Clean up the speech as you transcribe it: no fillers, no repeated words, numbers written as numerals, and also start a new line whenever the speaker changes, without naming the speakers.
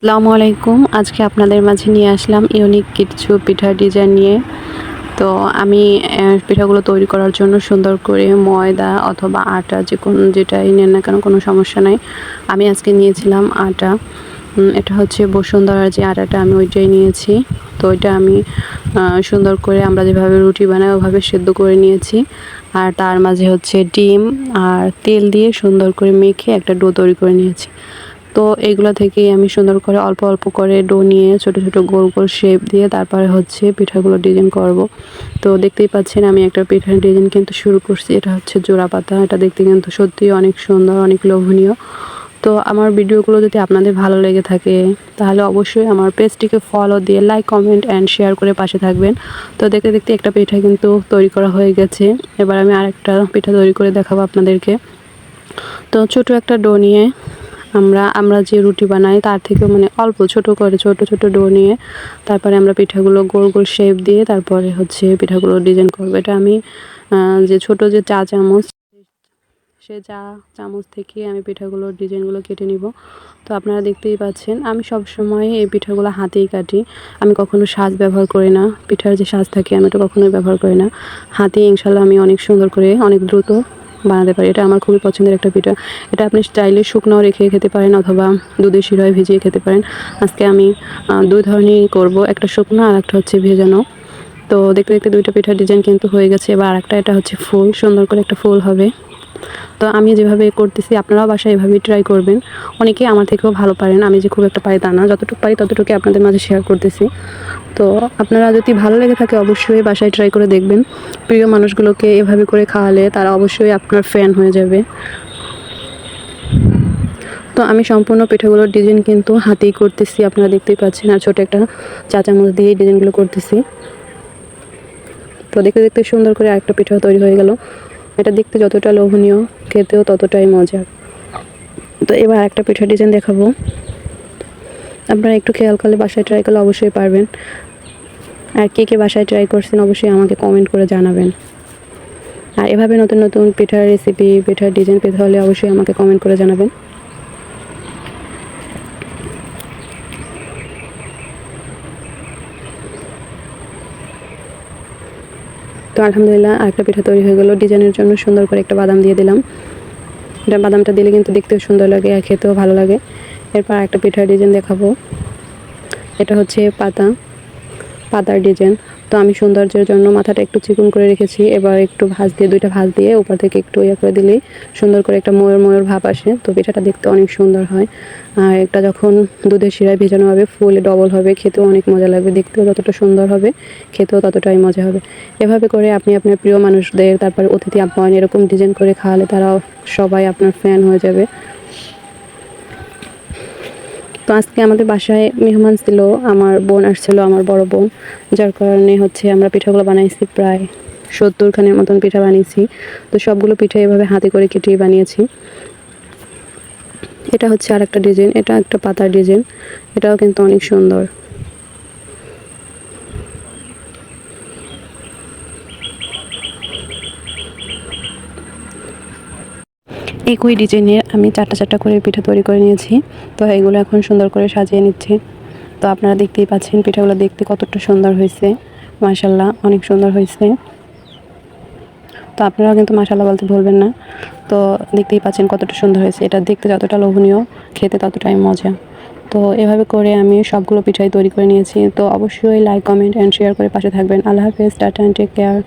আসসালামু আলাইকুম। আজকে আপনাদের মাঝে নিয়ে আসলাম ইউনিক কিছু পিঠার ডিজাইন নিয়ে। তো আমি পিঠাগুলো তৈরি করার জন্য সুন্দর করে ময়দা অথবা আটা যেটাই নেন না কেন কোনো সমস্যা নাই। আমি আজকে নিয়েছিলাম আটা। এটা হচ্ছে বসুন্ধরার যে আটাটা আমি ওইটাই নিয়েছি। তো ওইটা আমি সুন্দর করে আমরা যেভাবে রুটি বানাই ওভাবে সেদ্ধ করে নিয়েছি। আর তার মাঝে হচ্ছে ডিম আর তেল দিয়ে সুন্দর করে মেখে একটা ডো তৈরি করে নিয়েছি। তো এইগুলো থেকেই আমি সুন্দর করে অল্প অল্প করে ডো নিয়ে ছোট ছোট গোল গোল শেপ দিয়ে তারপরে হচ্ছে পিঠাগুলো ডিজাইন করব। তো দেখতেই পাচ্ছেন আমি একটা পিঠার ডিজাইন কিন্তু শুরু করছি। এটা হচ্ছে জোড়া পাতা। এটা দেখতে কিন্তু সত্যিই অনেক সুন্দর, অনেক লোভনীয়। তো আমার ভিডিওগুলো যদি আপনাদের ভালো লেগে থাকে তাহলে অবশ্যই আমার পেজটিকে ফলো দিয়ে লাইক, কমেন্ট অ্যান্ড শেয়ার করে পাশে থাকবেন। তো দেখতে দেখতে একটা পিঠা কিন্তু তৈরি করা হয়ে গেছে। এবার আমি আরেকটা পিঠা তৈরি করে দেখাবো আপনাদেরকে। তো ছোট একটা ডো নিয়ে আমরা যে রুটি বানাই তার থেকেও মানে অল্প ছোট করে ছোট ছোট ডো নিয়ে তারপরে আমরা পিঠাগুলো গোল গোল শেপ দিয়ে তারপরে হচ্ছে পিঠাগুলো ডিজাইন করব। এটা আমি যে ছোট যে চা চামচ, সে চা চামচ থেকে আমি পিঠাগুলোর ডিজাইনগুলো কেটে নিব। তো আপনারা দেখতেই পাচ্ছেন আমি সবসময় এই পিঠাগুলো হাতেই কাটি। আমি কখনো সাজ ব্যবহার করি না। পিঠার যে সাজ থাকে আমি এটা কখনোই ব্যবহার করি না। হাতে ইনশাল্লাহ আমি অনেক সুন্দর করে অনেক দ্রুত বানাতে পারি। এটা আমার খুবই পছন্দের একটা পিঠা। এটা আপনি চাইলে শুকনাও রেখে খেতে পারেন অথবা দুধের শিরায় ভিজিয়ে খেতে পারেন। আজকে আমি ২ ধরনেরই করব। একটা শুকনো আর একটা হচ্ছে ভেজানো। তো দেখতে দেখতে ২টা পিঠার ডিজাইন কিন্তু হয়ে গেছে। এবার আরেকটা এটা হচ্ছে ফুল, সুন্দর করে একটা ফুল হবে। তো আমি যেভাবে করতেছি আপনারাও বাসায় এভাবেই ট্রাই করবেন। অনেকে আমার থেকেও ভালো পারেন। আমি যে খুব একটা পারি তা না। যতটুকু পারি ততটুকুই আপনাদের মাঝে শেয়ার করতেছি। তো আপনারা যদি ভালো লেগে থাকে অবশ্যই বাসায় ট্রাই করে দেখবেন। প্রিয় মানুষগুলোকে এভাবে করে খাওয়ালে তারা অবশ্যই আপনার ফ্যান হয়ে যাবে। তো আমি সম্পূর্ণ পিঠাগুলোর ডিজাইন কিন্তু হাতেই করতেছি। আপনারা দেখতেই পাচ্ছেন। আর ছোট একটা চা চামচ দিয়ে ডিজাইনগুলো করতেছি। তো দেখতে দেখতে সুন্দর করে আরেকটা পিঠাও তৈরি হয়ে গেল। এটা দেখতে যতটা লোভনীয় খেতেও ততটাই মজার। তো এবার একটা পিঠার ডিজাইন দেখাবো। আপনারা একটু খেয়াল করলে বাসায় ট্রাই করলে অবশ্যই পারবেন। আর কে কে বাসায় ট্রাই করছেন অবশ্যই আমাকে কমেন্ট করে জানাবেন। আর এভাবে নতুন নতুন পিঠার রেসিপি, পিঠার ডিজাইন পেতে হলে অবশ্যই আমাকে কমেন্ট করে জানাবেন। তো আলহামদুলিল্লাহ আরেকটা পিঠা তৈরি হয়ে গেল। ডিজাইনের জন্য সুন্দর করে একটা বাদাম দিয়ে দিলাম। এটা বাদামটা দিলে কিন্তু দেখতেও সুন্দর লাগে আর খেতেও ভালো লাগে। এরপর আরেকটা পিঠার ডিজাইন দেখাবো। এটা হচ্ছে পাতার ডিজাইন। তো আমি সৌন্দর্যের জন্য মাথাটা একটু চিকন করে রেখেছি। এবার একটু ভাঁজ দিয়ে 2টা ভাঁজ দিয়ে উপর থেকে একটু ইয়ে করে দিলেই সুন্দর করে একটা ময়ূর ভাব আসে। তো পিঠাটা দেখতে অনেক সুন্দর হয়। আর এটা যখন দুধের শিরায় ভেজানো হবে ফুলে ডবল হবে, খেতেও অনেক মজা লাগবে। দেখতেও যতটা সুন্দর হবে খেতেও ততটাই মজা হবে। এভাবে করে আপনি আপনার প্রিয় মানুষদের তারপরে অতিথি আপ্যায়ন এরকম ডিজাইন করে খাওয়ালে তারাও সবাই আপনার ফ্যান হয়ে যাবে। তো আজকে আমাদের বাসায় মেহমান ছিল। আমার বোন আসছিল, আমার বড় বোন। যার কারণে হচ্ছে আমরা পিঠাগুলো বানাইছি প্রায় 70 খানের মতন পিঠা বানিয়েছি। তো সবগুলো পিঠা এভাবে হাতে করে কেটে বানিয়েছি। এটা হচ্ছে আরেকটা ডিজাইন। এটা একটা পাতার ডিজাইন। এটাও কিন্তু অনেক সুন্দর। একই ডিজাইনের আমি 4টা করে পিঠা তৈরি করে নিয়েছি। তো এগুলো এখন সুন্দর করে সাজিয়ে নিচ্ছি। তো আপনারা দেখতেই পাচ্ছেন পিঠাগুলো দেখতে কতটা সুন্দর হয়েছে। মাশাআল্লাহ অনেক সুন্দর হয়েছে। তো আপনারাও কিন্তু মাশাআল্লাহ বলতে ভুলবেন না। তো দেখতেই পাচ্ছেন কতটা সুন্দর হয়েছে। এটা দেখতে যতটা লোভনীয় খেতে ততটাই মজা। তো এভাবে করে আমি সবগুলো পিঠাই তৈরি করে নিয়েছি। তো অবশ্যই লাইক, কমেন্ট অ্যান্ড শেয়ার করে পাশে থাকবেন। আল্লাহ হাফেজ, টাটা অ্যান্ড টেক কেয়ার।